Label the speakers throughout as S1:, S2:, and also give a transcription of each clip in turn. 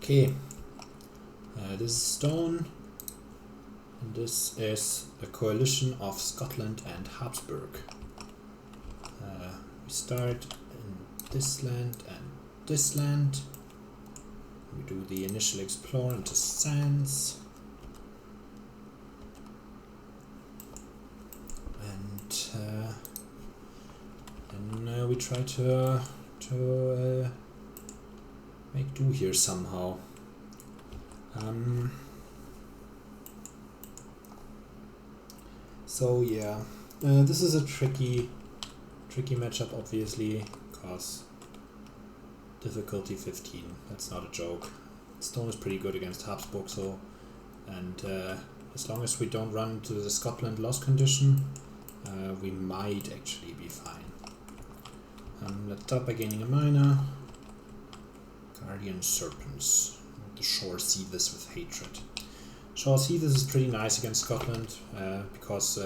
S1: Okay, this is stone, and this is a coalition of Scotland and Habsburg. We start in this land and this land. We do the initial explore into sands. And we try to make do here somehow. So yeah, this is a tricky matchup, obviously, because difficulty 15. That's not a joke. Stone is pretty good against Habsburg, so, and as long as we don't run to the Scotland loss condition, we might actually be fine. Let's start by gaining a minor. Guardian Serpents. The Shore see this with hatred. Shore see this is pretty nice against Scotland, because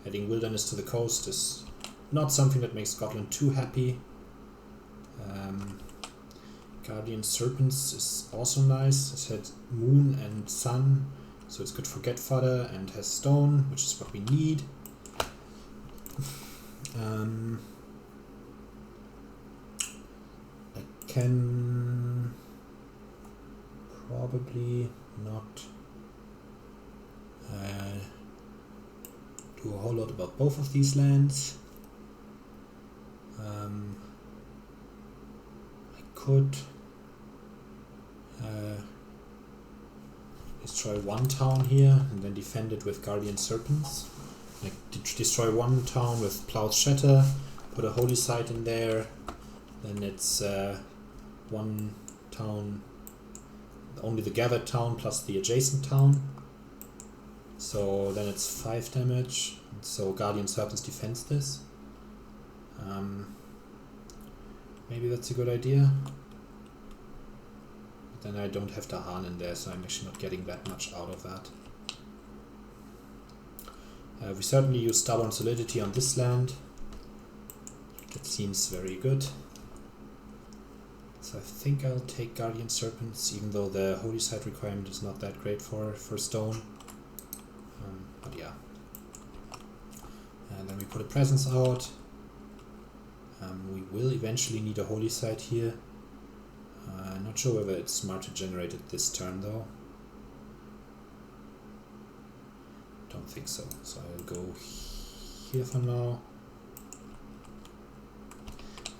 S1: adding wilderness to the coast is not something that makes Scotland too happy. Guardian Serpents is also nice. It had moon and sun, so it's good for get fodder, and has stone, which is what we need. I can probably not do a whole lot about both of these lands. I could destroy one town here and then defend it with Guardian Serpents. Like destroy one town with Plow's Shatter, put a holy site in there, then it's one town, only the gathered town plus the adjacent town. So then it's 5 damage, so Guardian Serpents defends this. Maybe that's a good idea. But then I don't have Dahan in there, so I'm actually not getting that much out of that. We certainly use Stubborn Solidity on this land. That seems very good. So I think I'll take Guardian Serpents, even though the Holy Site requirement is not that great for stone. But yeah. And then we put a presence out. We will eventually need a Holy Site here. Not sure whether it's smart to generate it this turn though. Don't think so. So I'll go here for now.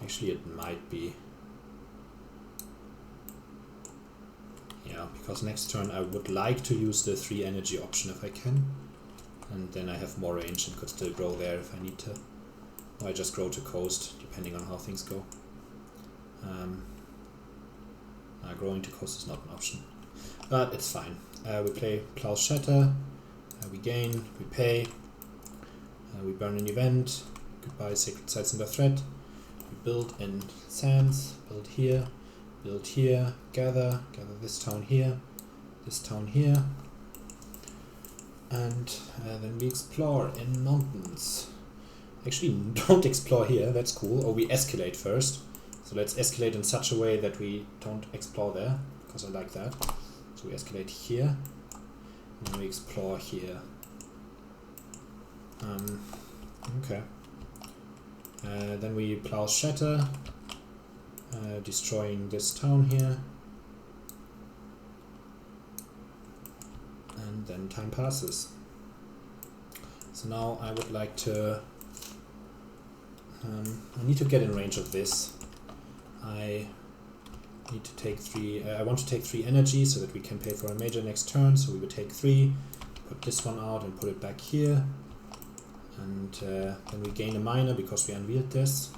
S1: Actually, it might be. Yeah, because next turn I would like to use the 3 energy option if I can. And then I have more range and could still grow there if I need to. Or I just grow to coast, depending on how things go. Growing to coast is not an option. But it's fine. We play Plow's Shatter. We gain, we pay. We burn an event. Goodbye Sacred Sites under threat. We build in sands. Build here. Build here. Gather this town here. This town here. And then we explore in mountains. Actually, don't explore here, that's cool. Or we escalate first. So let's escalate in such a way that we don't explore there, because I like that. So we escalate here, and then we explore here. Okay. Then we plow Shatter, destroying this town here. And then time passes. So now I would like to... I need to get in range of this. I need to take 3... I want to take 3 energy so that we can pay for a major next turn. So we would take 3, put this one out and put it back here. And then we gain a minor because we unveiled this.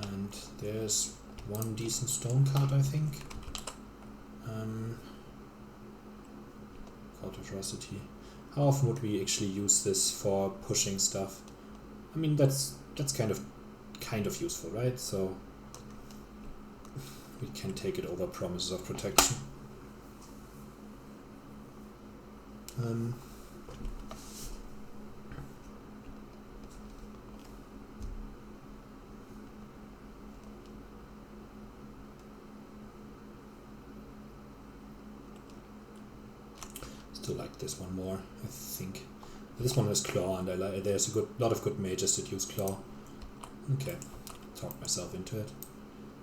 S1: And there's one decent stone card, I think. Cult of Ferocity. How often would we actually use this for pushing stuff? I mean, that's kind of useful, right? So we can take it over Promises of Protection. Still like this one more, I think. This one has claw, and there's a lot of good mages that use claw. Okay, talk myself into it.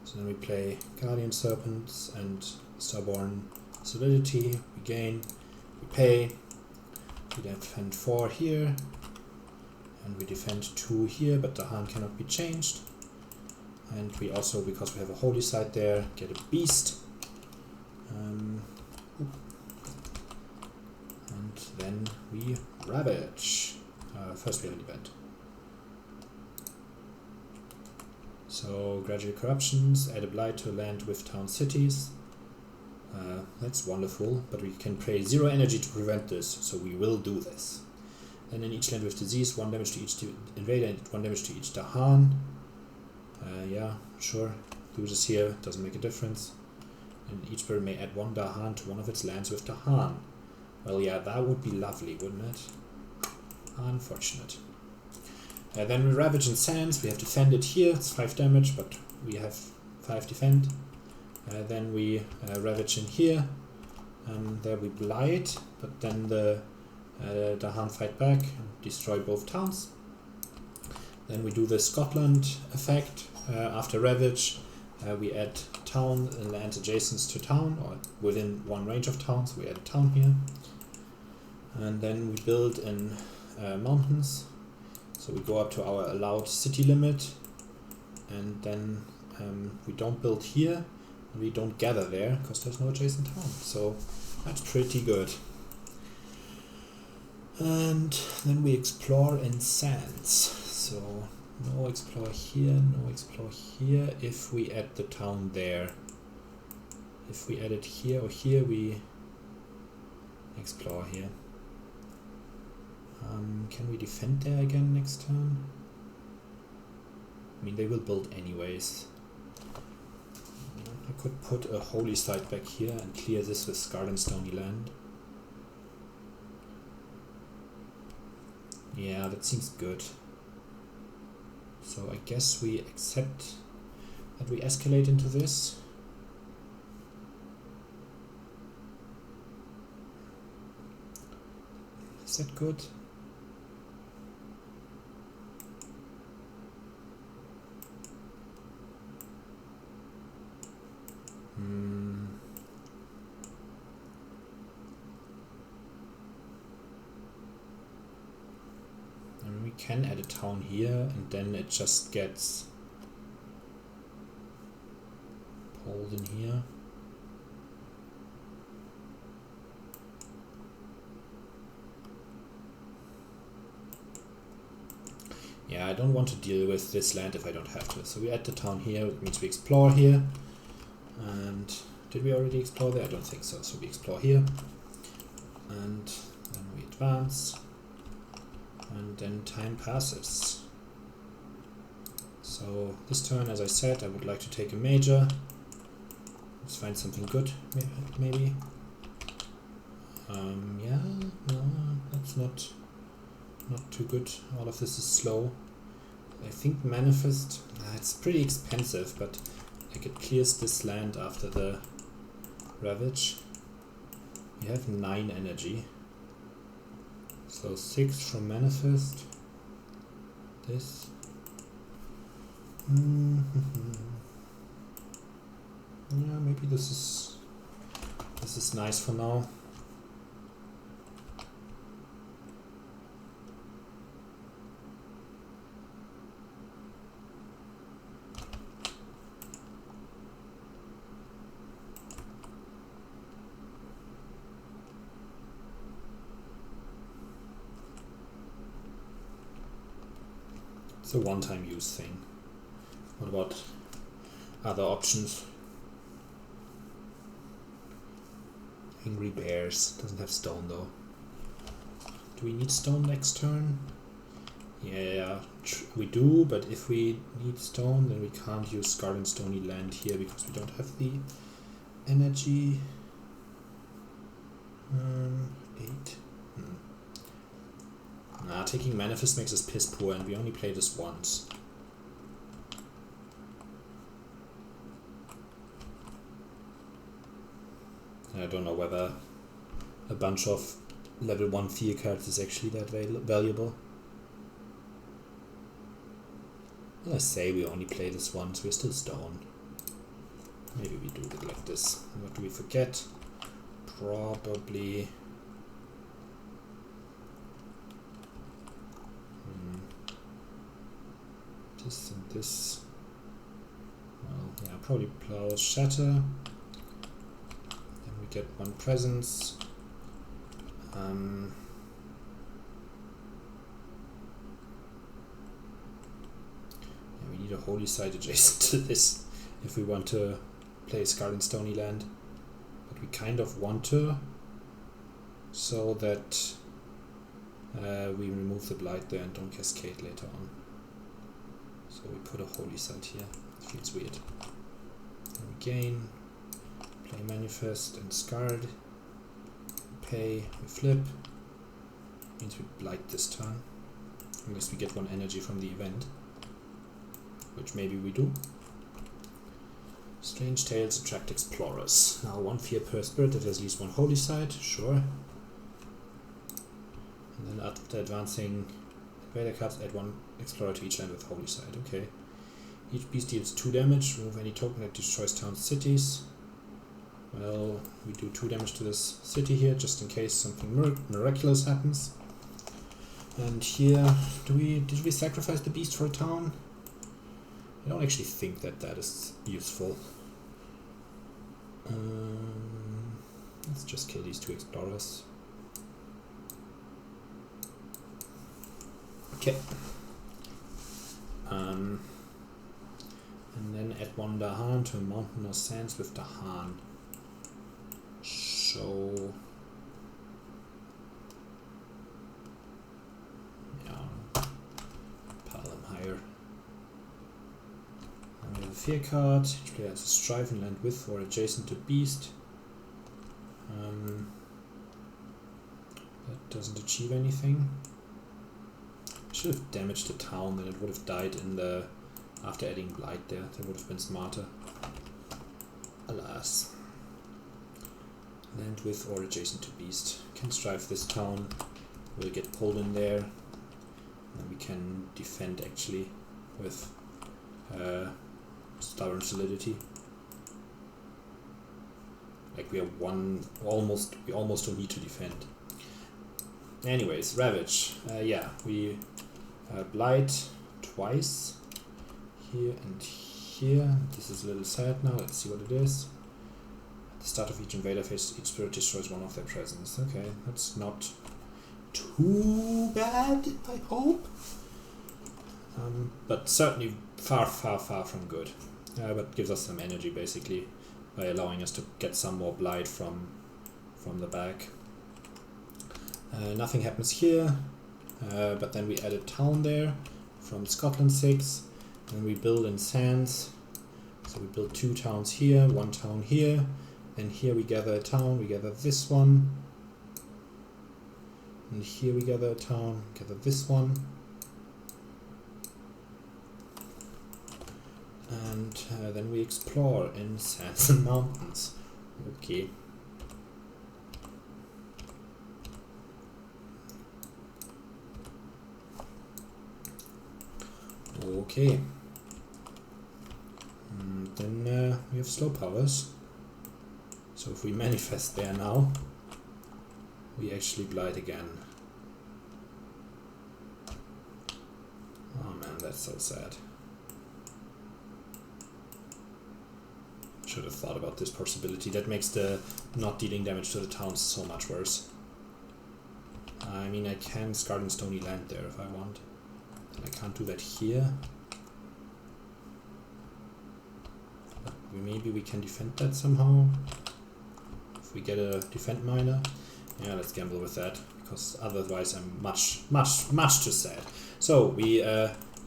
S1: So then we play Guardian Serpents and Starborn Solidity. We gain, we pay, we defend 4 here, and we defend 2 here, but the hand cannot be changed. And we also, because we have a holy site there, get a beast. And then we ravage. First we have an event. So gradual corruptions, add a blight to land with town cities. That's wonderful, but we can pay 0 energy to prevent this, so we will do this. And in each land with disease, 1 damage to each invader and 1 damage to each Dahan. Yeah, sure. Do this here, doesn't make a difference. And each bird may add 1 Dahan to one of its lands with Dahan. Well, yeah, that would be lovely, wouldn't it? Unfortunate. Then we ravage and sands. We have defended here. It's 5 damage, but we have 5 defend. Then we ravage in here. There we blight, but then the Dahan fight back and destroy both towns. Then we do the Scotland effect. After ravage, we add town and land adjacent to town, or within 1 range of towns. We add a town here. And then we build in mountains. So we go up to our allowed city limit, and then we don't build here, and we don't gather there because there's no adjacent town. So that's pretty good. And then we explore in sands. So no explore here, no explore here. If we add the town there, if we add it here or here, we explore here. Can we defend there again next turn? I mean, they will build anyways. I could put a holy site back here and clear this with Scarred and Stony Land. Yeah, that seems good. So I guess we accept that we escalate into this. Is that good? And we can add a town here, and then it just gets pulled in here. Yeah, I don't want to deal with this land if I don't have to. So we add the town here, which means we explore here. And did we already explore there? I don't think so. So we explore here. And then we advance. And then time passes. So this turn, as I said, I would like to take a major. Let's find something good, maybe. Yeah, no, that's not too good. All of this is slow. I think Manifest, it's pretty expensive, but like it clears this land after the Ravage. We have 9 energy. So 6 from Manifest. This. Yeah, maybe this is nice for now. It's a one-time use thing. What about other options? Angry Bears. Doesn't have stone though. Do we need stone next turn? Yeah, we do, but if we need stone, then we can't use Scarred and Stony Land here because we don't have the energy. 8. Nah, taking Manifest makes us piss poor, and we only play this once. I don't know whether a bunch of level 1 fear cards is actually that valuable. Let's say we only play this once, we're still stone. Maybe we do it like this. What do we forget? Probably... this and this. Well, yeah, probably Plow Shatter. Then we get 1 presence. Yeah, we need a holy site adjacent to this if we want to play Scarred and Stony Land. But we kind of want to, so that we remove the blight there and don't cascade later on. So we put a holy site here. It feels weird. And we gain, play Manifest and Scarred. Pay, we flip. Means we blight this turn. Unless we get 1 energy from the event. Which maybe we do. Strange Tales attract explorers. Now 1 fear per spirit that has at least 1 holy site, sure. And then after advancing invader cards, add 1 explorer to each land with holy site. Okay. Each beast deals 2 damage. Remove any token that destroys towns, cities. Well, we do 2 damage to this city here, just in case something miraculous happens. And here, did we sacrifice the beast for a town? I don't actually think that that is useful. Let's just kill these 2 explorers. Okay. And then add 1 Dahan to a mountain or sands with Dahan. So yeah, pile them higher. And we have a fear card. Each player has a strive and land with or adjacent to beast. That doesn't achieve anything. Should have damaged the town, then it would have died in the after adding blight there. That would have been smarter. Alas. Land with or adjacent to beast. Can strive this town. We'll get pulled in there. And we can defend actually with stubborn solidity. Like we almost don't need to defend. Anyways, Ravage. Yeah, we blight twice. Here and here. This is a little sad now. Let's see what it is. At the start of each invader phase, each spirit destroys 1 of their presence. Okay, that's not too bad, I hope. But certainly far from good. But gives us some energy basically by allowing us to get some more blight from the back. Nothing happens here, but then we add a town there from Scotland 6, and we build in sands. So we build 2 towns here, 1 town here, and here we gather a town. We gather this one, and here we gather a town. Gather this one, and then we explore in sands and mountains. Okay. Okay. Then we have slow powers. So if we manifest there now, we actually blight again. Oh man, that's so sad. Should have thought about this possibility. That makes the not dealing damage to the towns so much worse. I mean, I can Scarred and Stony Land there if I want. I can't do that here. But maybe we can defend that somehow. If we get a defend miner. Yeah, let's gamble with that, because otherwise I'm much too sad. So we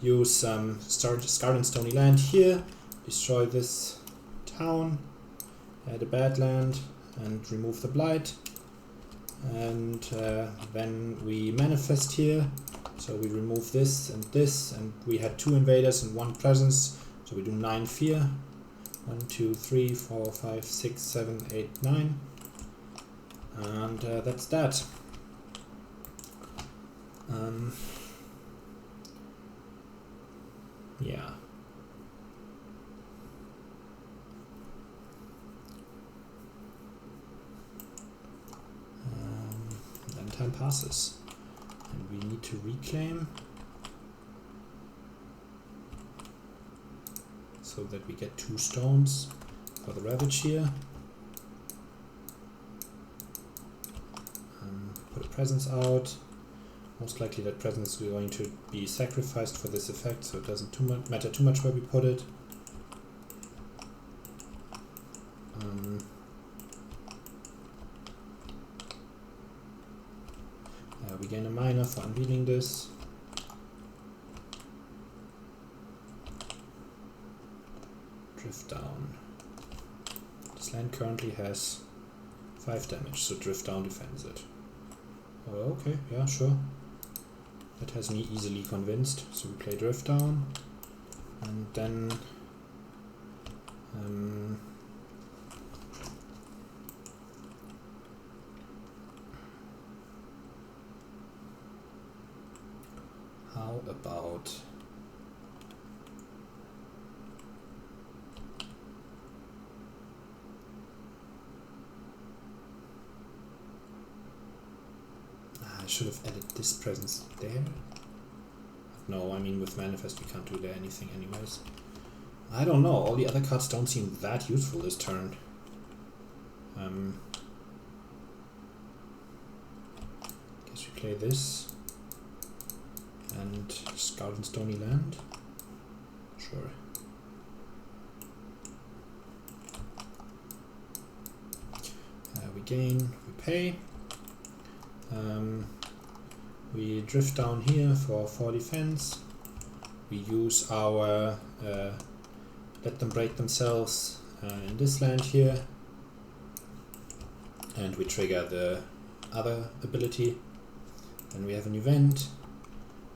S1: use Scarred and Stony Land here, destroy this town, add a bad land, and remove the blight. And then we manifest here. So we remove this, and we had 2 invaders and 1 presence, so we do 9 fear. 1, 2, 3, 4, 5, 6, 7, 8, 9. And that's that. Yeah. Then time passes. And we need to reclaim. So that we get 2 stones for the ravage here. Put a presence out. Most likely that presence is going to be sacrificed for this effect, so it doesn't matter too much where we put it. We gain a minor for unveiling this. Drift down. This land currently has 5 damage, so drift down defends it. Oh, okay, yeah, sure. That has me easily convinced. So we play drift down, and then how about I should have added this presence there. No, I mean with Manifest we can't do there anything anyways. I don't know, all the other cards don't seem that useful this turn. Guess we play this and Scout and Stony Land. Sure. We gain, we pay. We drift down here for 4 defense. We use our let them break themselves in this land here, and we trigger the other ability. Then we have an event,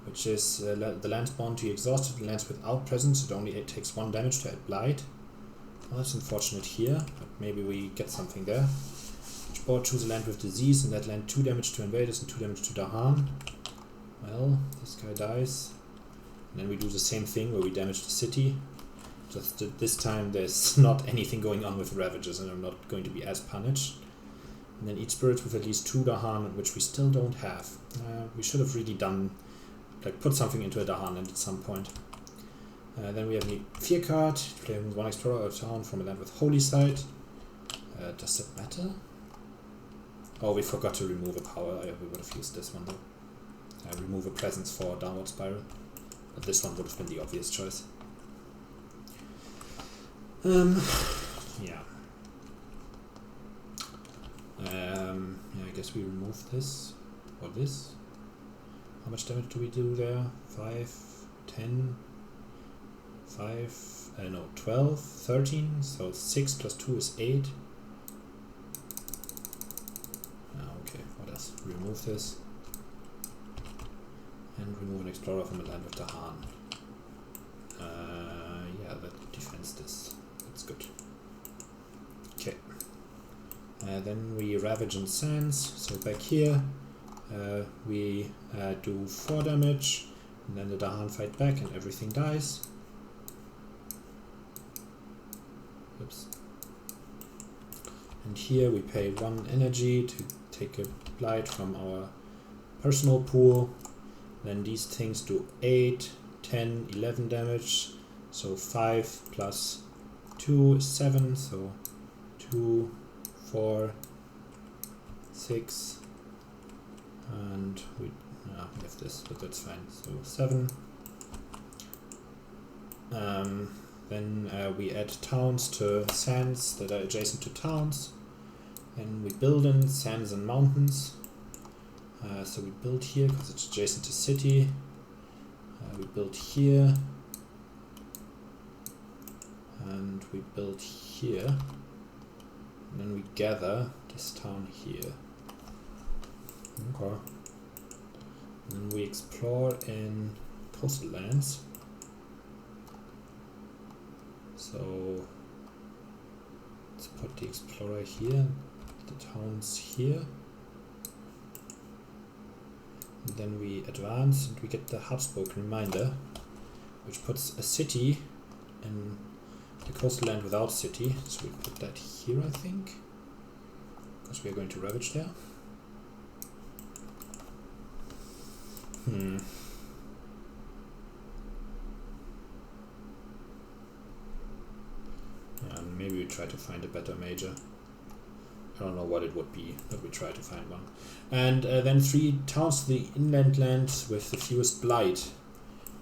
S1: which is the land spawn to be exhausted. The lands without presence, it takes 1 damage to add blight. Well, that's unfortunate here, but maybe we get something there. Or choose a land with disease, and that land 2 damage to invaders and 2 damage to Dahan. Well, this guy dies. And then we do the same thing where we damage the city. Just this time there's not anything going on with Ravages, and I'm not going to be as punished. And then eat spirits with at least 2 Dahan, which we still don't have. We should have really done, like, put something into a Dahan land at some point. Then we have a fear card, playing 1 explorer of town from a land with holy site. Does that matter? Oh, we forgot to remove a power. We would have used this one though. Remove a presence for downward spiral. But this one would have been the obvious choice. Yeah. Yeah, I guess we remove this. Or this. How much damage do we do there? 5, 10, 5, no, 12, 13. So 6 plus 2 is 8. Remove this and remove an explorer from a land with Dahan. Yeah, that defends this. That's good. Okay. Then we ravage and sands. So back here we do 4 damage, and then the Dahan fight back and everything dies. Oops. And here we pay 1 energy to take a blight from our personal pool. Then these things do 8, 10, 11 damage. So 5 plus 2 is 7. So 2, 4, 6. And we have this, but that's fine. So 7. Then we add towns to sands that are adjacent to towns. And we build in sands and mountains. So we build here because it's adjacent to city. We build here. And we build here. And then we gather this town here. Okay. And we explore in coastal lands. So let's put the explorer here, the towns here. And then we advance and we get the Habsburg reminder, which puts a city in the coastal land without city. So we put that here, I think, because we are going to ravage there. And maybe we try to find a better major. I don't know what it would be, but we try to find one. And then 3 towns to the inland land with the fewest blight.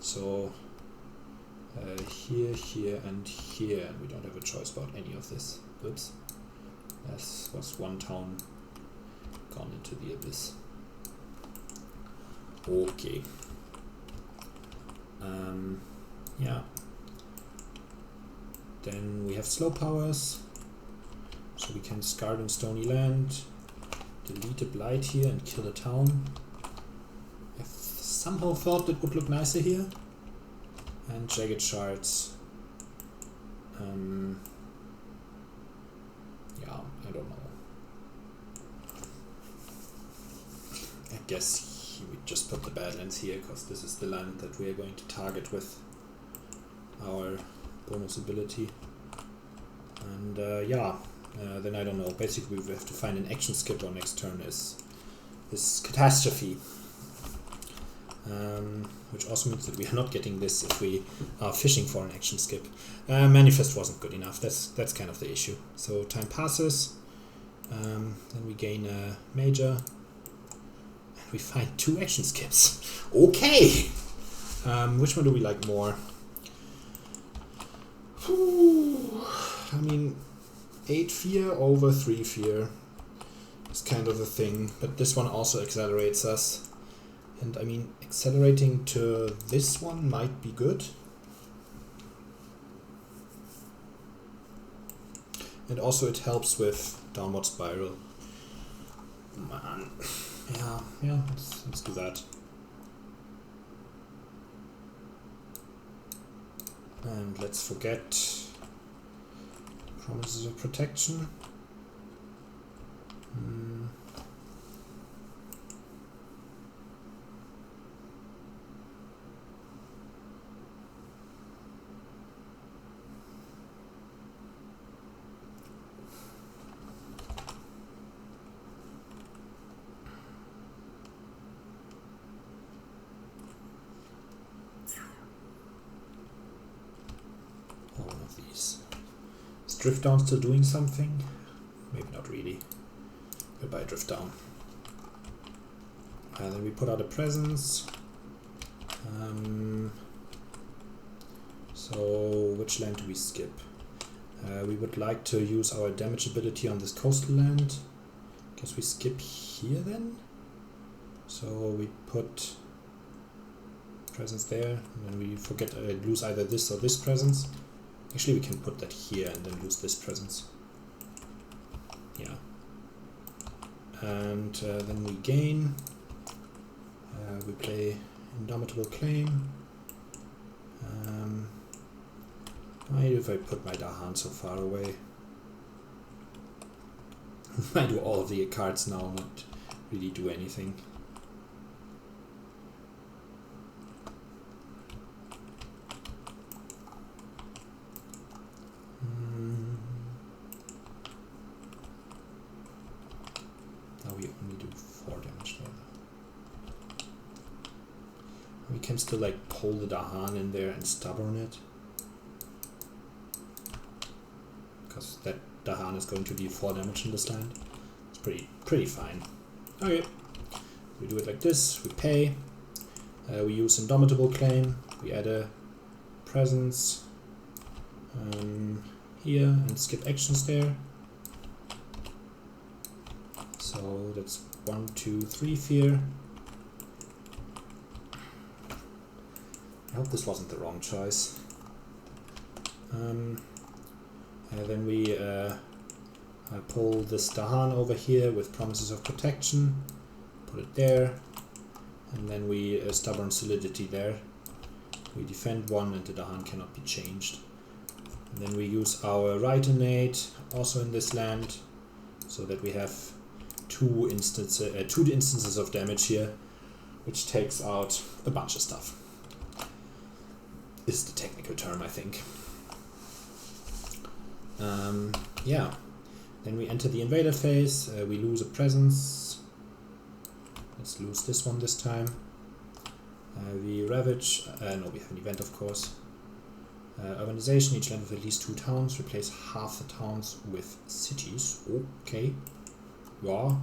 S1: So here, here, and here. And we don't have a choice about any of this. Oops. This was 1 town gone into the abyss. Okay. Yeah. Then we have slow powers. So we can discard in stony land, delete a blight here and kill a town. I somehow thought it would look nicer here. And jagged shards. Yeah, I don't know. I guess we just put the Badlands here because this is the land that we are going to target with our bonus ability. And yeah. Then I don't know. Basically, we have to find an action skip. Our next turn is catastrophe, which also means that we are not getting this if we are fishing for an action skip. Manifest wasn't good enough. That's kind of the issue. So time passes, then we gain a major, and we find 2 action skips. Okay. Which one do we like more? I mean, 8 fear over 3 fear is kind of a thing, but this one also accelerates us. And I mean, accelerating to this one might be good. And also it helps with downward spiral. Man. Yeah, let's do that. And let's forget promises of protection. One of these. Drift down still doing something? Maybe not really. Goodbye, drift down. And then we put out a presence. So which land do we skip? We would like to use our damage ability on this coastal land. Guess we skip here then. So we put presence there, and then we forget lose either this or this presence. Actually, we can put that here and then lose this presence. Yeah. And then we gain. We play Indomitable Claim. Why if I put my Dahan so far away? I do all of the cards now, not really do anything. Now we only do 4 damage there. We can still like pull the Dahan in there and stubborn it. Because that Dahan is going to deal 4 damage in this land. It's pretty fine. Okay. We do it like this, we pay. We use Indomitable Claim, we add a presence here and skip actions there. So that's 1, 2, 3 fear. I hope this wasn't the wrong choice. Then we pull this Dahan over here with promises of protection, put it there, and then we stubborn solidity there. We defend 1 and the Dahan cannot be changed. And then we use our right innate also in this land, so that we have two instances of damage here. which takes out a bunch of stuff. Is the technical term, I think. Yeah. Then we enter the invader phase. We lose a presence. Let's lose this one this time. We ravage. No, we have an event, of course. Urbanization. Each land with at least 2 towns. Replace half the towns with cities. Okay. Yeah.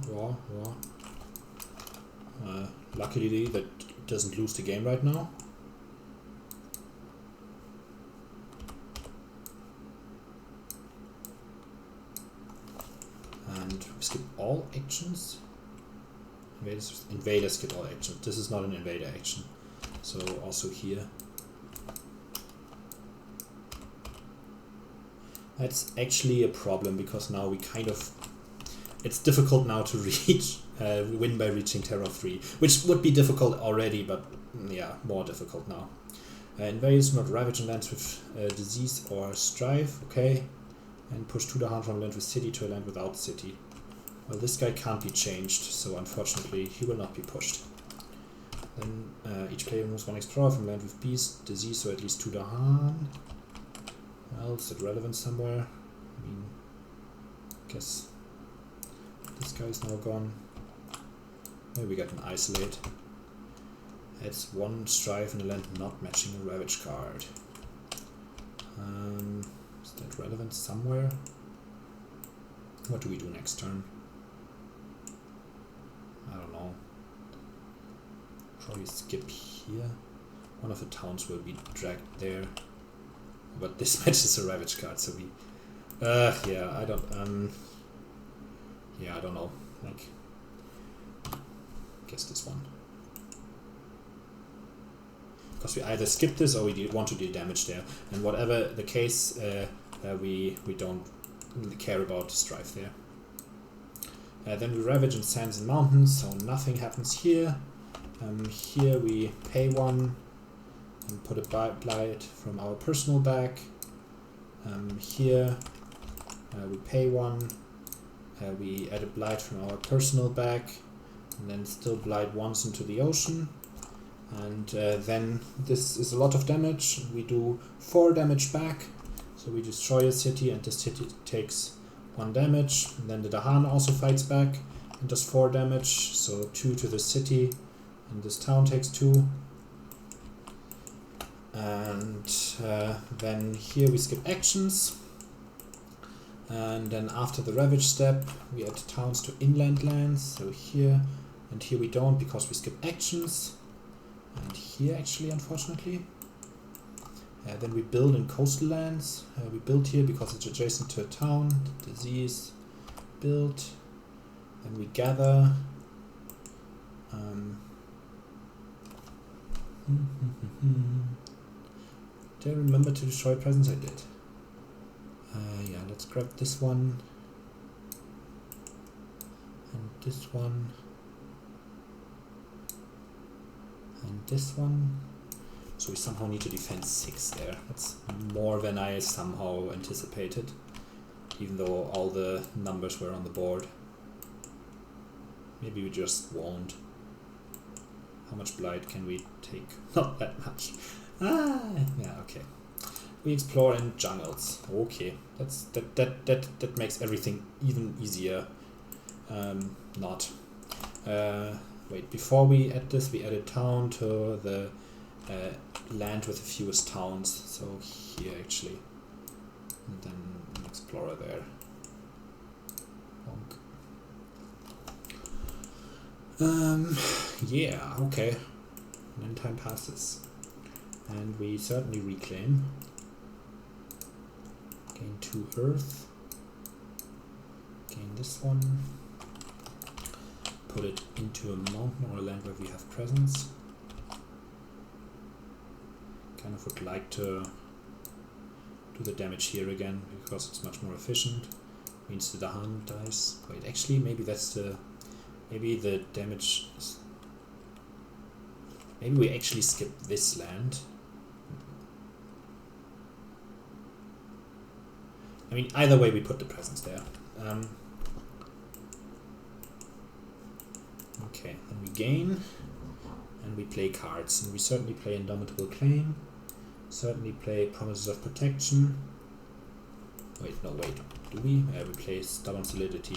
S1: Luckily, that doesn't lose the game right now. And we skip all actions. Invaders skip all actions. This is not an invader action. So also here. That's actually a problem because now we kind of... It's difficult now to reach, win by reaching Terror 3, which would be difficult already, but yeah, more difficult now. Invaders not ravage lands with disease or strife, okay. And push to the hand from land with city to a land without city. Well, this guy can't be changed, so unfortunately he will not be pushed. Then each player moves 1 explorer from land with beast, disease, or at least to the hand. Well, is it relevant somewhere? I mean, I guess this guy is now gone. Maybe we got an isolate. It's 1 strife in a land not matching a ravage card. Is that relevant somewhere? What do we do next turn? I don't know. Probably skip here. One of the towns will be dragged there. But this matches a ravage card, so we... yeah, I don't... yeah, I don't know. Like... guess this one. Because we either skip this or we want to do damage there. And whatever the case, we don't really care about strife there. Then we ravage in sands and mountains, so nothing happens here. Here we pay 1 and put a blight from our personal bag. Here we pay 1. We add a blight from our personal bag, and then still blight once into the ocean. And then this is a lot of damage. We do 4 damage back, so we destroy a city, and the city takes 1 damage. And then the Dahan also fights back and does 4 damage, so 2 to the city, and this town takes 2. And then here we skip actions, and then after the ravage step we add towns to inland lands, so here and here we don't because we skip actions, and here actually unfortunately. Then we build in coastal lands. We build here because it's adjacent to a town. Disease, build, then we gather. Did I remember to destroy presents? I did. Yeah, let's grab this one. And this one. And this one. So we somehow need to defend 6 there. That's more than I somehow anticipated. Even though all the numbers were on the board. Maybe we just won't. How much blight can we take? Not that much. Yeah, okay. We explore in jungles. Okay, that makes everything even easier. Not. Wait, before we add this, we add a town to the land with the fewest towns. So here actually, and then an explorer there. Bonk. Yeah, okay. And then time passes. And we certainly reclaim. Gain 2 earth. Gain this one. Put it into a mountain or a land where we have presence. Kind of would like to do the damage here again because it's much more efficient. Means the Dahan dies. Wait, actually maybe that's the... Maybe the damage is... Maybe we actually skip this land. I mean, either way we put the presence there. Okay, then we gain. and we play cards. And we certainly play Indomitable Claim, certainly play Promises of Protection. Wait, no, wait. Do we? Yeah, we play Stubborn Solidity.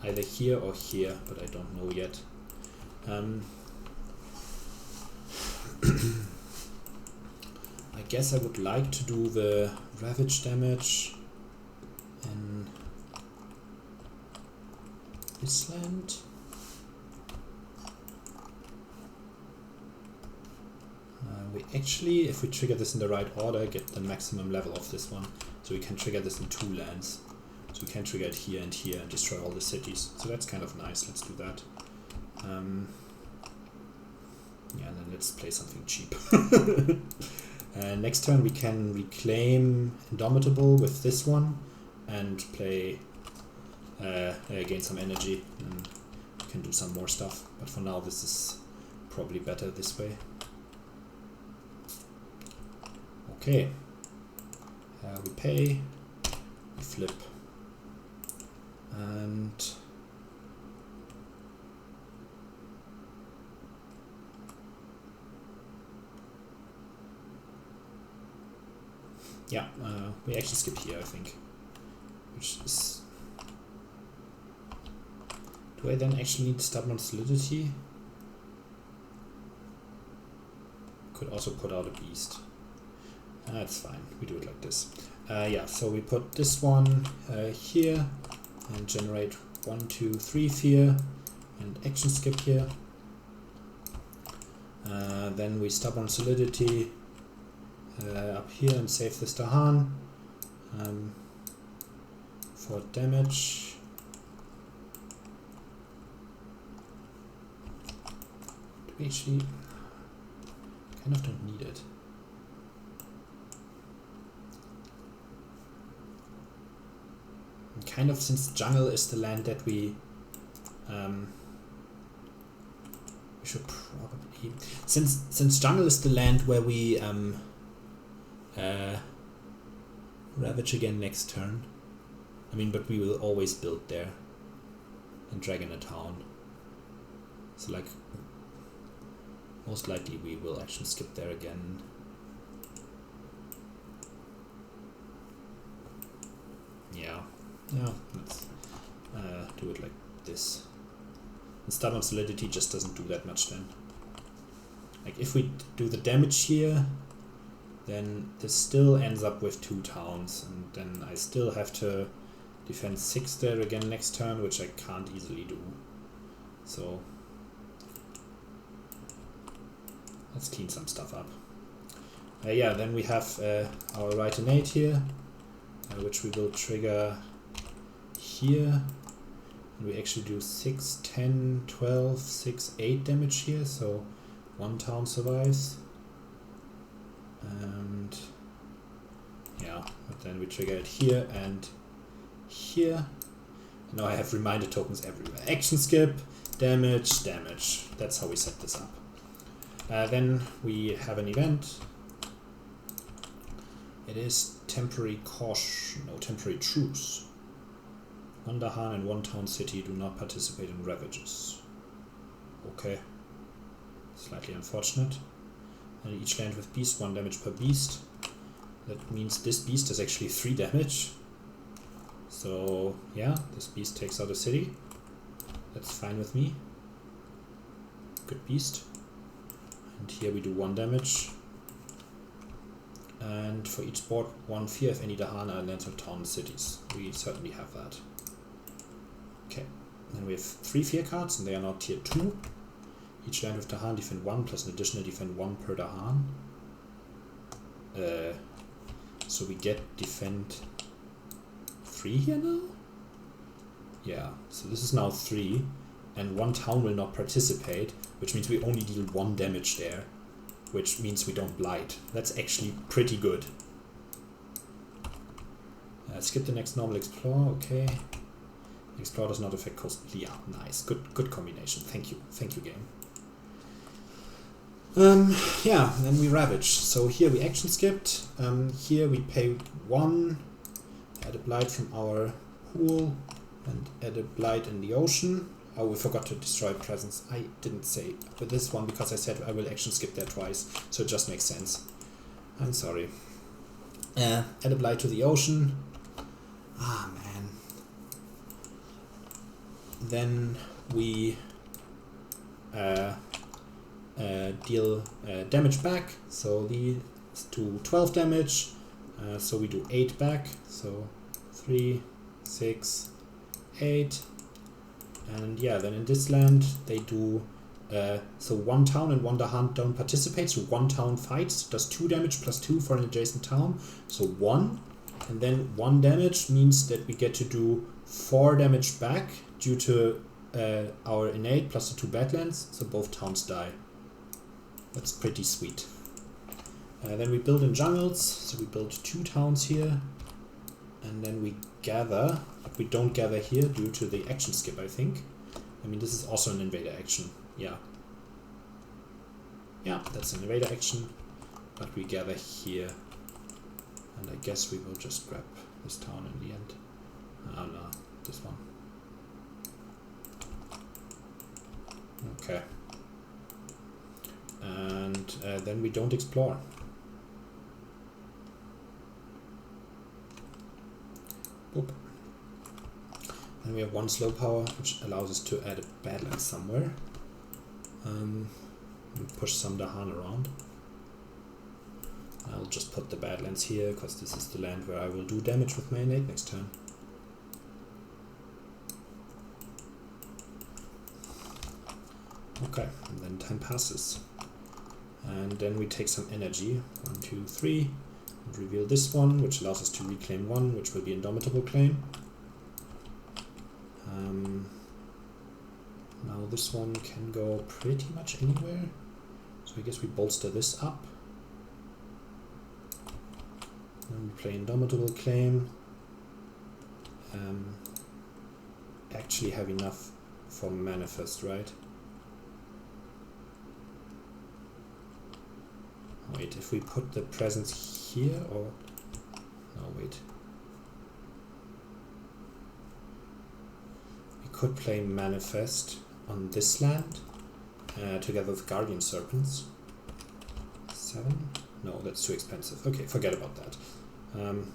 S1: Either here or here, but I don't know yet. I guess I would like to do the Ravage damage in this land. We actually, if we trigger this in the right order, get the maximum level of this one. So we can trigger this in 2 lands. So we can trigger it here and here and destroy all the cities. So that's kind of nice. Let's do that. Yeah, and then let's play something cheap. Next turn we can reclaim Indomitable with this one and play gain some energy, and we can do some more stuff. But for now this is probably better this way. Okay, we pay, we flip, and yeah, we actually skip here, I think, which is... Do I then actually need Stubborn Solidity? Could also put out a beast. That's fine, we do it like this. Yeah, so we put this one here and generate 1, 2, 3 fear and action skip here. Then we Stubborn Solidity up here and save this Dahan for damage. Do we actually kind of don't need it? And kind of, since jungle is the land that we should probably, since jungle is the land where we ravage again next turn. I mean, but we will always build there and dragon a town. So like, most likely we will actually skip there again. Yeah, let's do it like this. And Stubborn Solidity just doesn't do that much then. Like if we do the damage here, then this still ends up with 2 towns, and then I still have to defend 6 there again next turn, which I can't easily do. So let's clean some stuff up. Yeah, then we have our right innate here, which we will trigger here. And we actually do 6, 10, 12, 6, 8 damage here, so 1 town survives. And yeah, but then we trigger it here and here. Now I have reminder tokens everywhere. Action skip, damage, damage. That's how we set this up. Then we have an event. It is temporary caution, no, temporary truce. 1 Dahan and 1 town city do not participate in ravages. Okay. Slightly unfortunate. And each land with beast, 1 damage per beast. That means this beast is actually 3 damage. So yeah, this beast takes out a city. That's fine with me. Good beast. And here we do 1 damage. And for each board, 1 fear if any Dahana lands or town cities. We certainly have that. Okay. Then we have 3 fear cards, and they are now tier 2. Each land with Dahan defend 1 plus an additional defend 1 per Dahan. So we get defend 3 here now? Yeah, so this is now 3, and 1 town will not participate, which means we only deal 1 damage there, which means we don't blight. That's actually pretty good. Skip the next normal explore, okay. Explore does not affect cost. Yeah, nice. Good combination. Thank you, game. Yeah, then we ravage. So here we action skipped. Here we pay 1, add a blight from our pool, and add a blight in the ocean. Oh, we forgot to destroy presence. I didn't say with this one because I said I will action skip that twice, so it just makes sense. I'm sorry. Add a blight to the ocean. Ah, man. Then we deal damage back, so these do 12 damage, so we do 8 back, so 3, 6, 8, and yeah, then in this land they do so 1 town and 1 Dahan don't participate, so 1 town fights, does 2 damage plus 2 for an adjacent town, so 1, and then 1 damage means that we get to do 4 damage back due to our innate plus the 2 badlands, so both towns die. That's pretty sweet. Then we build in jungles, so we build 2 towns here, and then we gather, but we don't gather here due to the action skip, I think. I mean, this is also an invader action, yeah. Yeah, that's an invader action, but we gather here, and I guess we will just grab this town in the end. Oh no, this one. Okay. And then we don't explore. Boop. Then we have 1 slow power, which allows us to add a badland somewhere. And push some Dahan around. I'll just put the badlands here, because this is the land where I will do damage with my innate next turn. Okay, and then time passes. And then we take some energy, 1, 2, 3, and reveal this one, which allows us to reclaim 1, which will be Indomitable Claim. Now this one can go pretty much anywhere, so I guess we bolster this up. Then we play Indomitable Claim. Actually have enough for Manifest, right? Wait, if we put the presence here, or... No, wait. We could play Manifest on this land, together with Guardian Serpents. 7? No, that's too expensive. Okay, forget about that.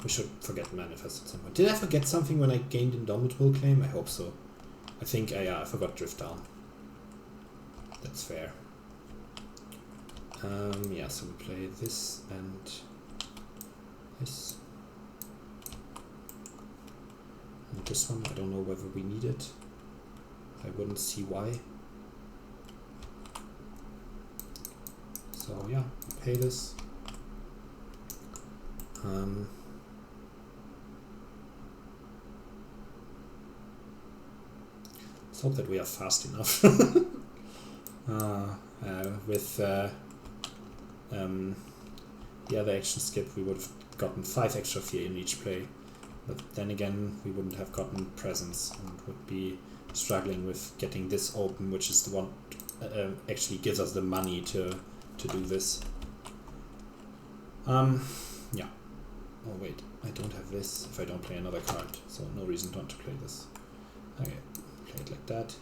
S1: We should forget Manifest at some point. Did I forget something when I gained Indomitable Claim? I hope so. I think, yeah, I forgot Drift Down. That's fair. Yeah, so we play this and this. And this one, I don't know whether we need it. I wouldn't see why. So yeah, we pay this. Let's hope that we are fast enough. With the other action skip, we would have gotten 5 extra fear in each play, but then again we wouldn't have gotten presence and would be struggling with getting this open, which is the one actually gives us the money to do this. Yeah. Oh wait, I don't have this if I don't play another card, so no reason not to play this. Okay, play it like that.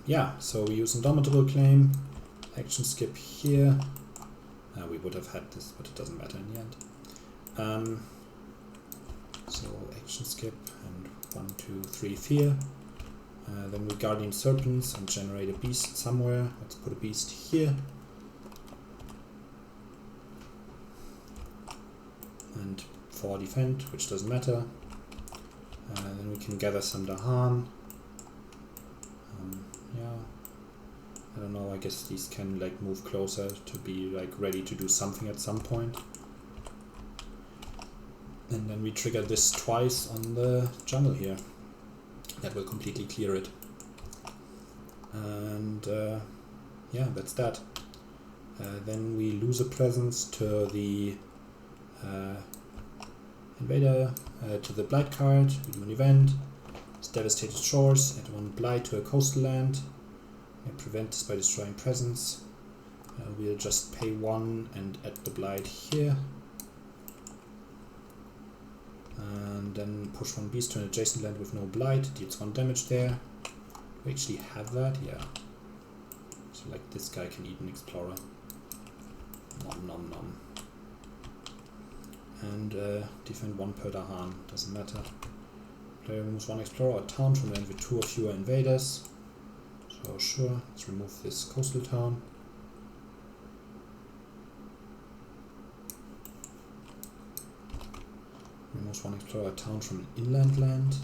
S1: Yeah, so we use Indomitable Claim, action skip here. We would have had this, but it doesn't matter in the end. So action skip and 1, 2, 3 fear. Then we Guardian Serpents and generate a beast somewhere. Let's put a beast here. And 4 defend, which doesn't matter. Then we can gather some Dahan. Yeah, I don't know, I guess these can like move closer to be like ready to do something at some point. And then we trigger this twice on the jungle here. That will completely clear it. And yeah, that's that. Then we lose a presence to the invader, to the blight card. We do an event. It's devastated shores. Add 1 blight to a coastal land. We prevent this by destroying presence. We'll just pay 1 and add the blight here. And Then push 1 beast to an adjacent land with no blight, deals 1 damage there. We actually have that, yeah. So like this guy can eat an explorer. Nom nom nom. And defend 1 per Dahan, doesn't matter. Player removes 1 explorer or town from land with 2 or fewer invaders. So sure, let's remove this coastal town. Removes 1 explorer town from an inland land.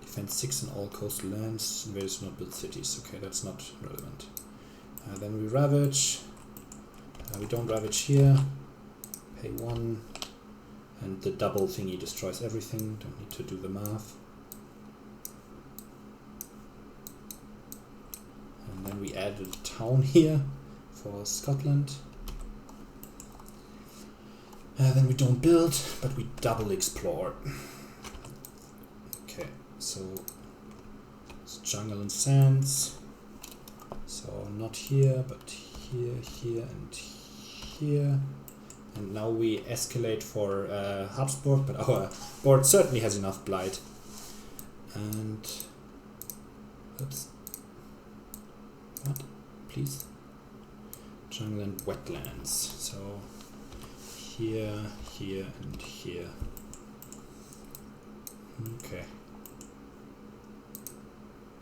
S1: Defend 6 in all coastal lands. Invaders do not build cities. Okay, that's not relevant. Then we ravage. We don't ravage here. Pay 1. And the double thingy destroys everything. Don't need to do the math. And then we add a town here for Scotland. Then we don't build, but we double explore. Okay, so it's jungle and sands. So not here, but here, here, and here. And now we escalate for Habsburg, but our board certainly has enough blight. And oops. What? Please? Jungle and wetlands. So here, here, and here. Okay.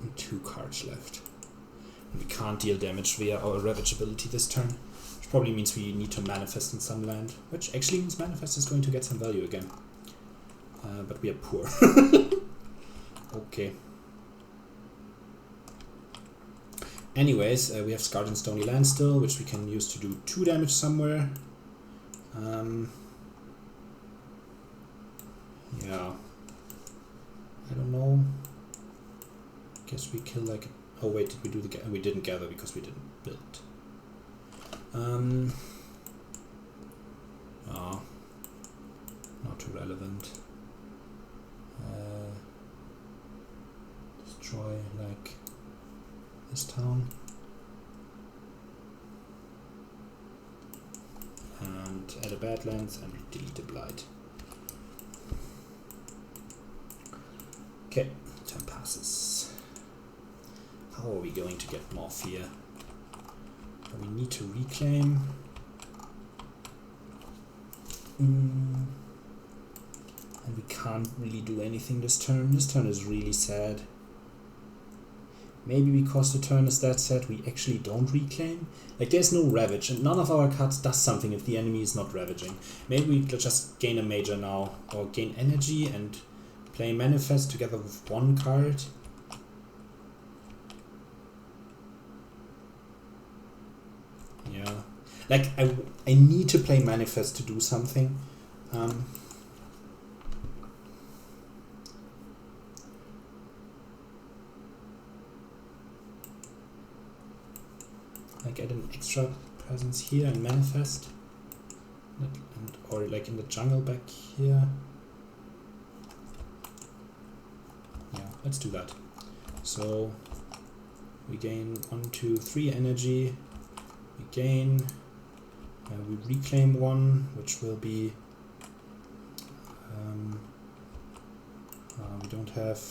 S1: And 2 cards left. And we can't deal damage via our ravage ability this turn. Which probably means we need to manifest in some land. Which actually means manifest is going to get some value again. But we are poor. Okay. Anyways, we have Scarred and Stony Land still, which we can use to do 2 damage somewhere. Yeah. I don't know. Guess we kill like... Oh wait, did we do the... We didn't gather because we didn't build. Oh. Not too relevant. Destroy like... this town. And add a Badlands and delete a Blight. Okay, turn passes. How are we going to get more fear? We need to reclaim. And we can't really do anything this turn. This turn is really sad. Maybe because the turn is that sad, we actually don't reclaim. Like, there's no ravage, and none of our cards does something if the enemy is not ravaging. Maybe we just gain a major now, or gain energy and play manifest together with 1 card. Yeah. Like, I need to play manifest to do something. Like, add an extra presence here and manifest, or like in the jungle back here. Yeah, let's do that. So we gain 1, 2, 3 energy. We gain. We reclaim 1, which will be. We don't have.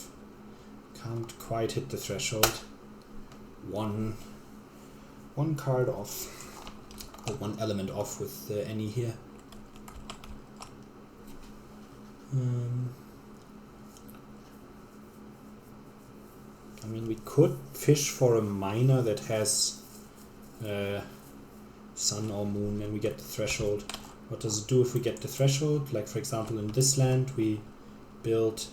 S1: Can't quite hit the threshold. One card off, or 1 element off with any here. I mean, we could fish for a miner that has sun or moon and we get the threshold. What does it do if we get the threshold? Like, for example, in this land we build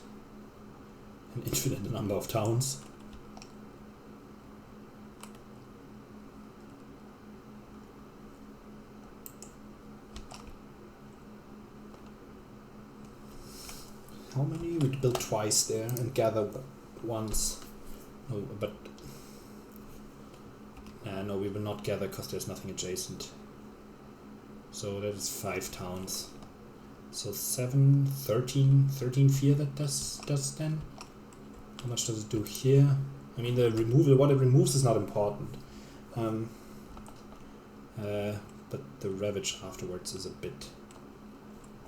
S1: an infinite number of towns. How many? We build twice there and gather once. No, but no, we will not gather because there's nothing adjacent. So that is 5 towns. So 7, 13 fear that does then. How much does it do here? I mean, the removal, what it removes is not important. But the ravage afterwards is a bit...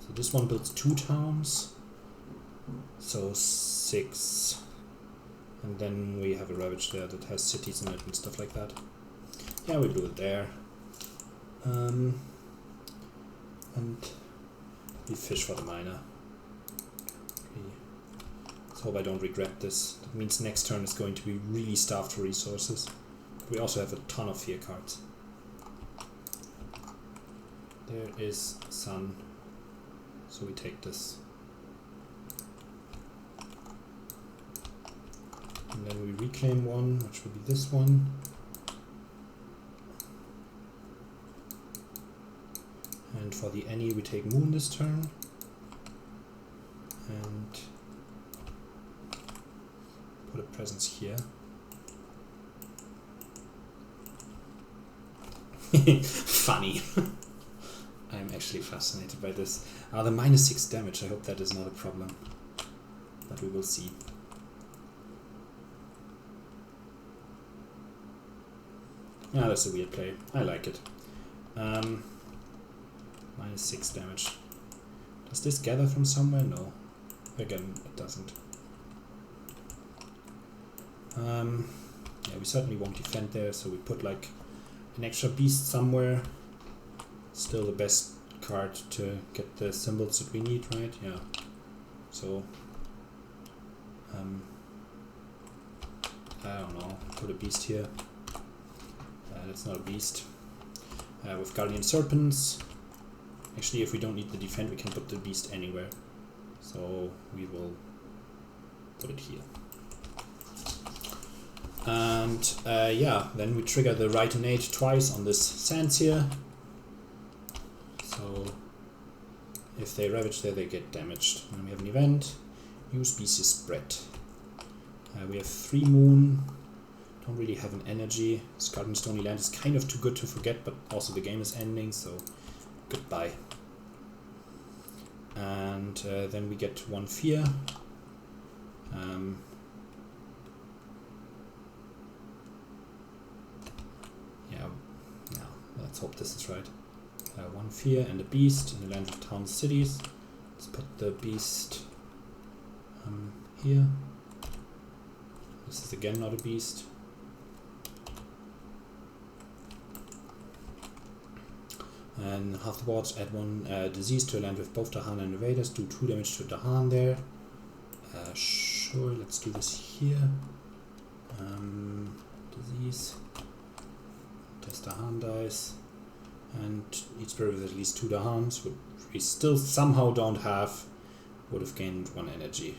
S1: So this one builds 2 towns. So 6. And then we have a ravage there that has cities in it and stuff like that. Yeah, we do it there. And we fish for the miner. Let's hope I don't regret this. That means next turn is going to be really starved for resources. We also have a ton of fear cards. There is sun, so we take this. And then we reclaim one, which will be this one. And for the any, we take moon this turn. And put a presence here. Funny. I'm actually fascinated by this. The -6 damage, I hope that is not a problem. But we will see. Yeah, that's a weird play. I like it. -6 damage. Does this gather from somewhere? No. Again, it doesn't. Yeah, we certainly won't defend there, so we put like an extra beast somewhere. Still the best card to get the symbols that we need, right? Yeah. So, I don't know. Put a beast here. That's not a beast. With Guardian Serpents. Actually, if we don't need the defend, we can put the beast anywhere. So we will put it here. And yeah, then we trigger the right innate twice on this sands here. So if they ravage there, they get damaged. And we have an event. New species spread. We have 3 moon. Don't really have an energy. Scarlet and Stony Land is kind of too good to forget, but also the game is ending, so goodbye. And then we get 1 fear. Yeah, let's hope this is right. 1 fear and a beast in the land of towns, cities. Let's put the beast here. This is again not a beast. And half the boards add 1 disease to a land with both Dahan and invaders. Do 2 damage to Dahan there. Sure, let's do this here. Disease. Test Dahan dice. And each spirit with at least 2 Dahans, which we still somehow don't have, would have gained 1 energy.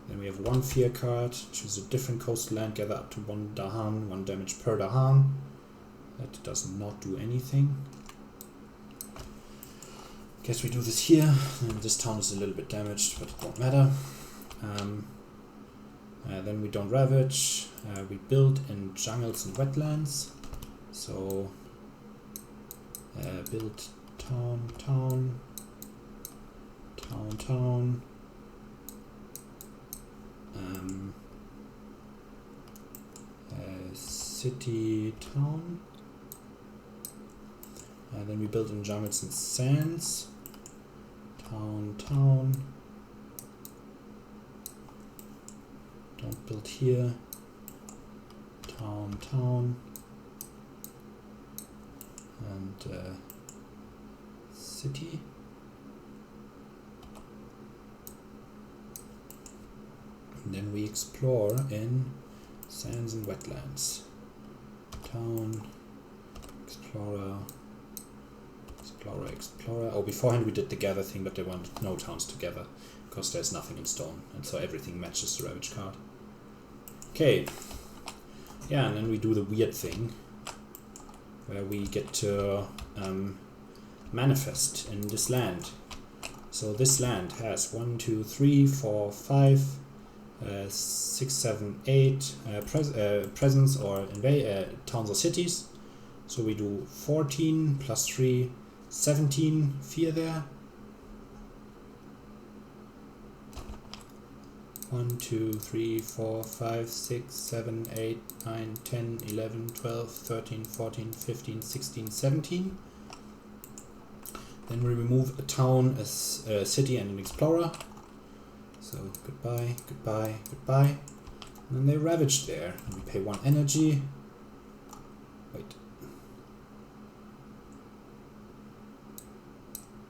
S1: Then we have 1 fear card. Choose a different coastal land. Gather up to 1 Dahan. 1 damage per Dahan. That does not do anything. Guess we do this here, and this town is a little bit damaged, but it won't matter. Then we don't ravage. We build in jungles and wetlands. So build town. City, town. Then we build in jungles and sands. Town. Don't build here. Town. And city. And then we explore in sands and wetlands. Town, explorer. Oh, beforehand we did the gather thing, but they wanted no towns together because there's nothing in stone, and so everything matches the ravage card. Okay. Yeah, and then we do the weird thing where we get to manifest in this land. So this land has 1, 2, 3, 4, 5, 6, 7, 8 presence or towns or cities. So we do 14 plus 3, 17 fear there. 1, 2, 3, 4, 5, 6, 7, 8, 9, 10, 11, 12, 13, 14, 15, 16, 17. Then we remove a town, a city and an explorer. So goodbye, goodbye, goodbye. And then they ravage there. And we pay 1 energy. Wait.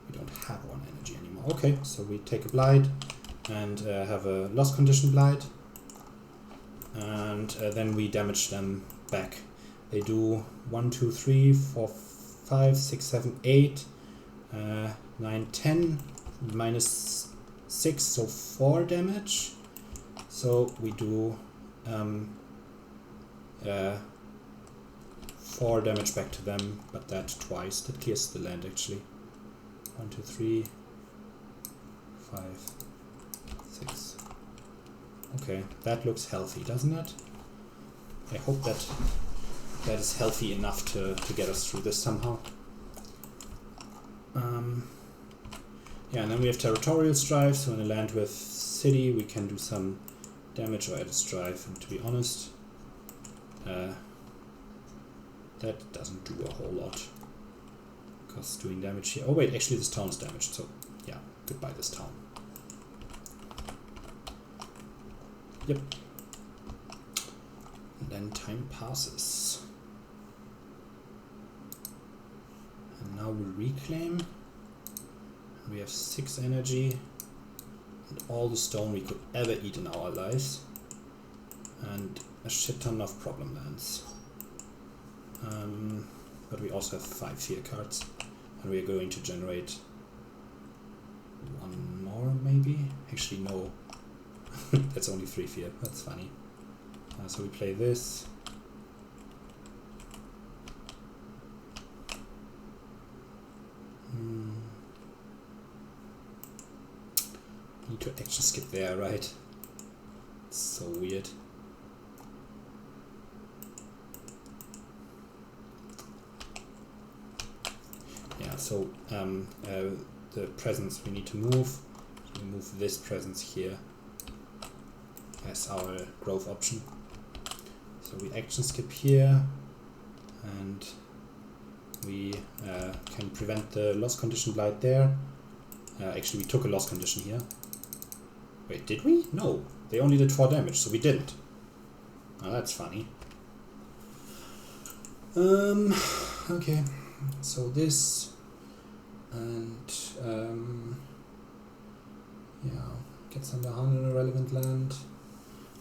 S1: We don't have 1 energy anymore. Okay, so we take a blight and have a loss condition blight. And then we damage them back. They do 1, 2, 3, 4, 5, 6, 7, 8, 9, 10, minus 6, so 4 damage. So we do 4 damage back to them, but that twice. That clears the land actually. 1, 2, 3, 5, 6. Okay, that looks healthy, doesn't it? I hope that is healthy enough to get us through this somehow. Yeah, and then we have territorial strife, so in a land with city we can do some damage or add a strife, and to be honest, that doesn't do a whole lot. Because doing damage here... Oh wait, actually this town is damaged, so yeah, goodbye this town. Yep. And then time passes. And now we reclaim. We have 6 energy. And all the stone we could ever eat in our lives. And a shit ton of problem lands. But we also have 5 fear cards. And we are going to generate 1 more maybe? Actually no. That's only 3 fear, that's funny. So we play this. Need to action skip there, right? It's so weird. Yeah, so the presence we need to move. So we move this presence here as our growth option. So we action skip here, and we can prevent the loss condition blight there. Actually, we took a loss condition here. Wait, did we? No, they only did 4 damage, so we didn't. Oh, that's funny. Okay, so this, and yeah, gets under 100 irrelevant land.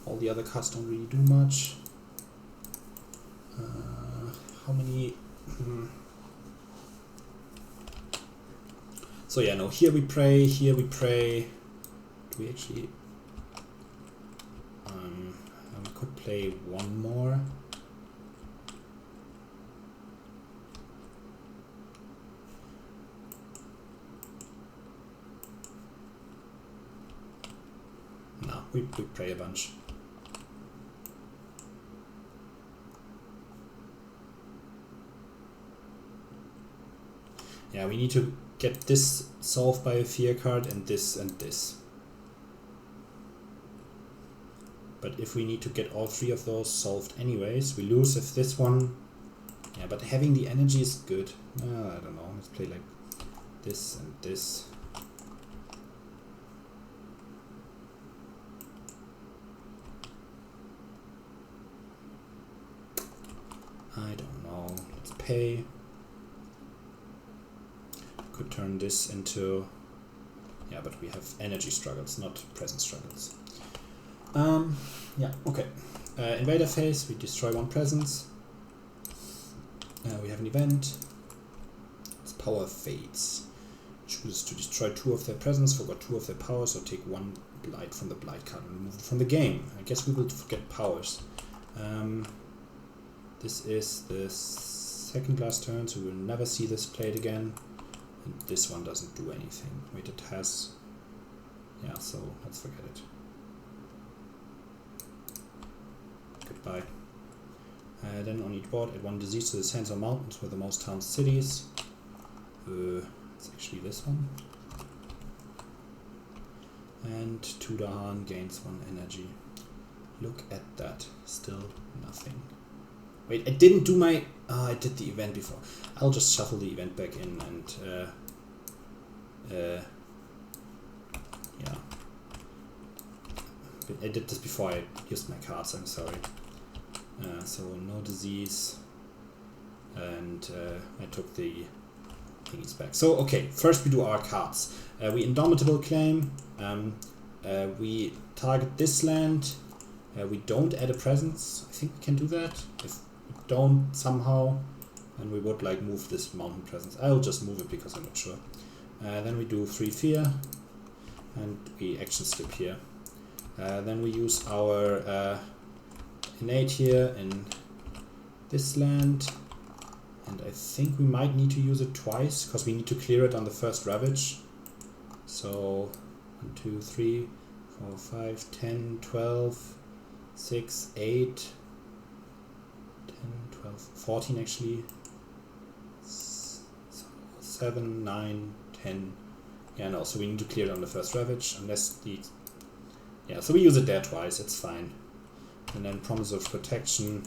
S1: All the other cards don't really do much. How many? So yeah, no, here we pray, here we pray. Do we actually... we could play 1 more. No, we pray a bunch. Yeah, we need to get this solved by a fear card and this and this. But if we need to get all 3 of those solved anyways, we lose if this one... Yeah, but having the energy is good. I don't know, let's play like this and this. I don't know, let's pay. Could turn this into... Yeah, but we have energy struggles, not presence struggles. Yeah, okay. Invader phase, we destroy 1 presence. We have an event. It's power fades. Choose to destroy 2 of their presence, forgot 2 of their powers, or take 1 blight from the blight card and remove it from the game. I guess we will forget powers. This is the 2nd last turn, so we will never see this played again. And this one doesn't do anything. Wait, it has... Yeah, so let's forget it. Goodbye. Then on each board, add 1 disease to the sands or mountains with the most towns, cities. It's actually this one. And Tudahan gains 1 energy. Look at that. Still nothing. Wait, I didn't do my... I did the event before. I'll just shuffle the event back in and... yeah. I did this before I used my cards, I'm sorry. So no disease. And I took the thingies back. So, okay, first we do our cards. We Indomitable Claim. We target this land. We don't add a presence. I think we can do that. If we don't somehow, then we would like move this mountain presence. I'll just move it because I'm not sure. Then we do 3 fear. And we action skip here. Then we use our innate here in this land. And I think we might need to use it twice, because we need to clear it on the first Ravage. So 1, 2, 3, 4, 5, 10, 12, 6, 8, 10, 12, 14 actually. 7, 9, 10. Yeah, no, so we need to clear it on the first Ravage, unless the... Yeah, so we use it there twice, it's fine. And then Promise of Protection.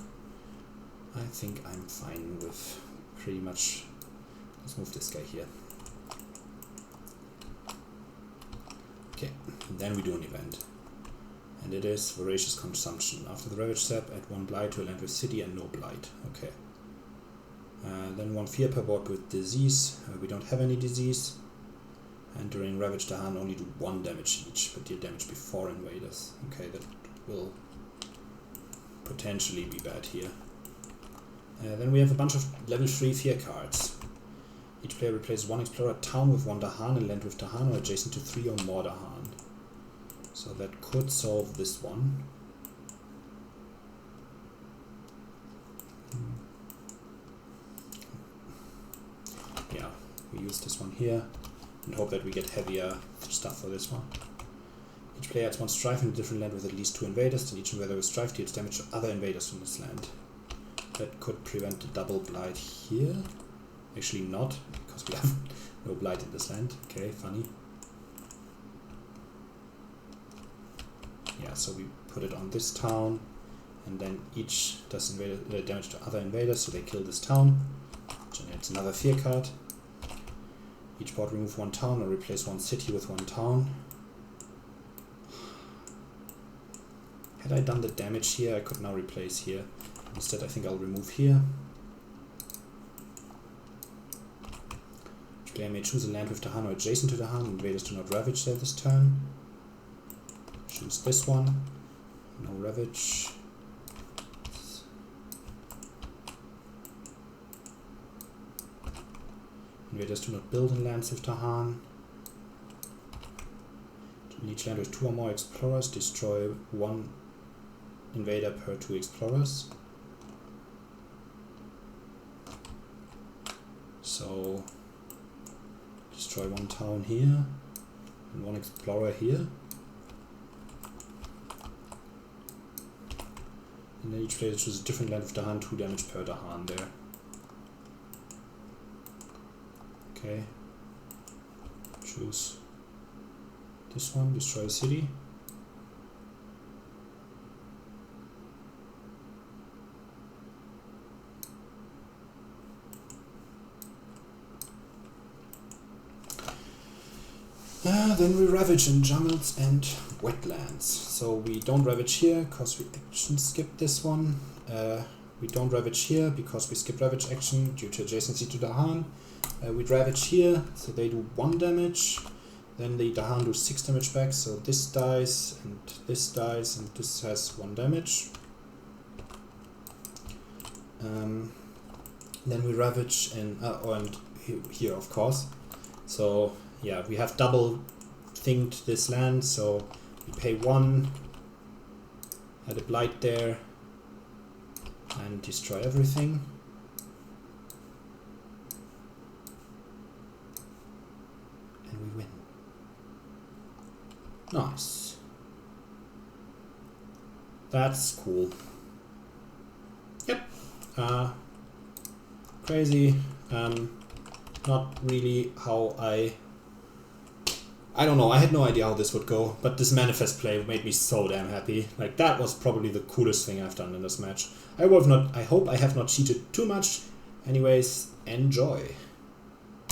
S1: I think I'm fine with pretty much... Let's move this guy here. Okay, and then we do an event. And it is Voracious Consumption. After the Ravage step, add 1 Blight to a land with City and no Blight. Okay. Then 1 Fear per board with Disease. We don't have any Disease. And during Ravage Dahan only do 1 damage each, but deal damage before invaders. Okay, that will potentially be bad here. Then we have a bunch of level 3 fear cards. Each player replaces 1 Explorer town with 1 Dahan and land with Dahan or adjacent to 3 or more Dahan. So that could solve this one. Yeah, we use this one here and hope that we get heavier stuff for this one. Each player adds 1 strife in a different land with at least 2 invaders, and each invader with strife deals damage to other invaders from this land. That could prevent the double blight here. Actually not, because we have no blight in this land. Okay, funny. Yeah, so we put it on this town, and then each does damage to other invaders, so they kill this town. Generates another fear card. Each board remove 1 town or replace 1 city with 1 town. Had I done the damage here, I could now replace here. Instead, I think I'll remove here. Each player may choose a land with Dahan or adjacent to Dahan. Invaders do not ravage there this turn. Choose this one. No ravage. Invaders do not build in lands with Dahan. In each land with 2 or more explorers, destroy 1 invader per 2 explorers. So destroy 1 town here and 1 explorer here. And then each player chooses a different land with Dahan, 2 damage per Dahan there. Okay. Choose this one, destroy a city. Then we ravage in jungles and wetlands. So we don't ravage here because we action skip this one. We don't ravage here because we skip ravage action due to adjacency to Dahan. We ravage here, so they do 1 damage. Then the Dahan do 6 damage back, so this dies, and this has 1 damage. Then we ravage in, and here of course. So yeah, we have double thinged this land, so we pay 1, add a blight there, and destroy everything. And we win. Nice. That's cool. Yep. Crazy. Not really how I I don't know, I had no idea how this would go, but this manifest play made me so damn happy. Like, that was probably the coolest thing I've done in this match. I hope I have not cheated too much. Anyways, enjoy.